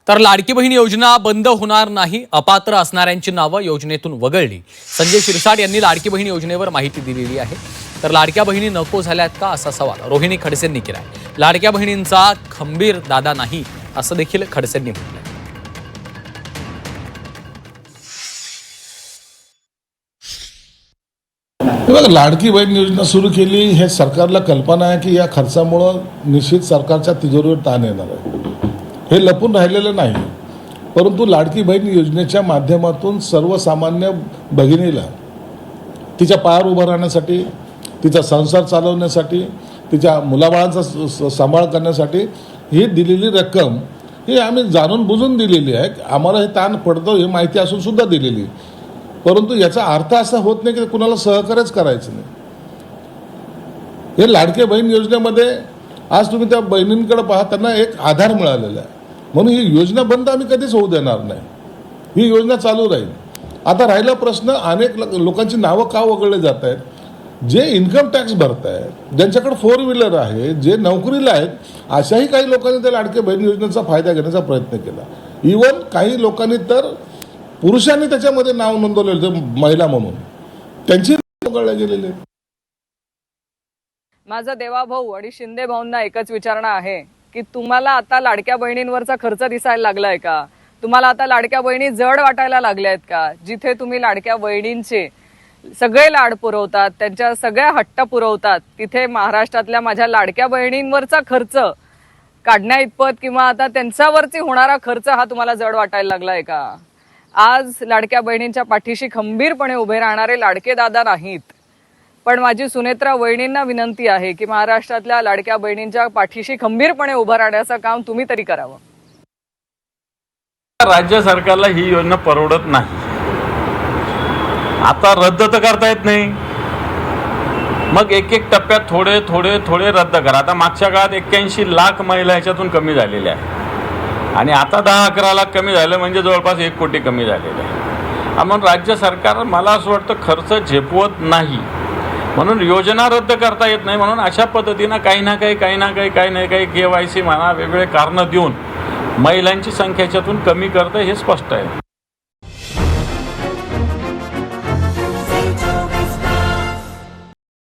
तर लाडकी बहीण योजना बंद होणार नाही, अपात्र असणाऱ्यांची नावं योजनेतून वगळली। संजय शिरसाट यांनी लाडकी बहीण योजनेवर माहिती दिलेली आहे। तर लाडक्या बहिणी नको झाल्यात का असा सवाल रोहिणी खडसेंनी केलाय। लाडक्या बहिणींचा खंबीर दादा नाही असं देखील खडसेंनी म्हटलंय। लाडकी बहीण योजना सुरू केली हे सरकारला कल्पना आहे की या खर्चामुळे निश्चित सरकारच्या तिजोरीवर ताण येणार आहे, हे लपून राहिलेलं नाही। परंतु लाडकी बहीण योजनेच्या माध्यमातून सर्वसामान्य भगिनीला तिच्या पायावर उभं राहण्यासाठी, तिचा संसार चालवण्यासाठी, तिच्या मुलाबाळांचा सांभाळ करण्यासाठी ही दिलेली रक्कम ही आम्ही जाणून बुजून दिलेली आहे। आम्हाला हे ताण पडतो हे माहिती असून सुद्धा दिलेली, परंतु याचा अर्थ असा होत नाही की कुणाला सहकार्यच करायचं नाही। हे लाडके बहीण योजनेमध्ये आज तुम्ही त्या बहिणींकडे पाहा, त्यांना एक आधार मिळालेला आहे, म्हणून ही योजना बंद आम्ही कधीच होऊ देणार नाही, ही योजना चालू राहील। आता राहिला प्रश्न, अनेक लोकांची नावं का वगळले जात आहेत? जे इन्कम टॅक्स भरत आहेत, ज्यांच्याकडे 4 व्हीलर आहे, जे नोकरीला आहेत, अशाही काही लोकांनी त्या लाडके बहीण योजनेचा फायदा घेण्याचा प्रयत्न केला। इवन काही लोकांनी तर पुरुषांनी त्याच्यामध्ये नाव नोंदवलेलं होतं महिला म्हणून, त्यांची वगळले गेलेले। माझा देवाभाऊ आणि शिंदे भाऊंना एकच विचारणा आहे की तुम्हाला आता लाडक्या बहिणींवरचा खर्च दिसायला लागलाय का? तुम्हाला आता लाडक्या बहिणी जड वाटायला लागल्यात का? जिथे तुम्ही लाडक्या बहिणींचे सगळे लाड पुरवतात, त्यांच्या सगळ्या हट्ट पुरवतात, तिथे महाराष्ट्रातल्या माझ्या लाडक्या बहिणींवरचा खर्च काढण्या इतपत किंवा आता त्यांच्यावरती होणारा खर्च हा तुम्हाला जड वाटायला लागलाय का? आज लाडक्या बहिणींच्या पाठीशी खंबीरपणे उभे राहणारे लाडके दादा नाहीत, पण माझी सुनेत्रा वहिनींना विनंती आहे की महाराष्ट्रातल्या लाडक्या बहिणींच्या पाठीशी खंबीरपणे उभं राहण्याचं काम तुम्ही तरी करावं। राज्य सरकारला ही योजना परवडत नाही, आता रद्द तर करता येत नाही, मग एक टप्प्यात थोडे थोडे थोडे रद्द करा। आता मागच्या काळात 81 लाख महिला ह्याच्यातून कमी झालेल्या आहे आणि आता 10-11 लाख कमी झालं म्हणजे जवळपास 1 कोटी कमी झालेले आहे। म्हणून राज्य सरकार मला असं वाटतं खर्च झेपवत नाही, म्हणून योजना रद्द करता येत नाही, म्हणून अशा पद्धतीनं काही ना काही KYC म्हणा वेगवेगळे कारणं देऊन महिलांची संख्या याच्यातून कमी करतं हे स्पष्ट आहे।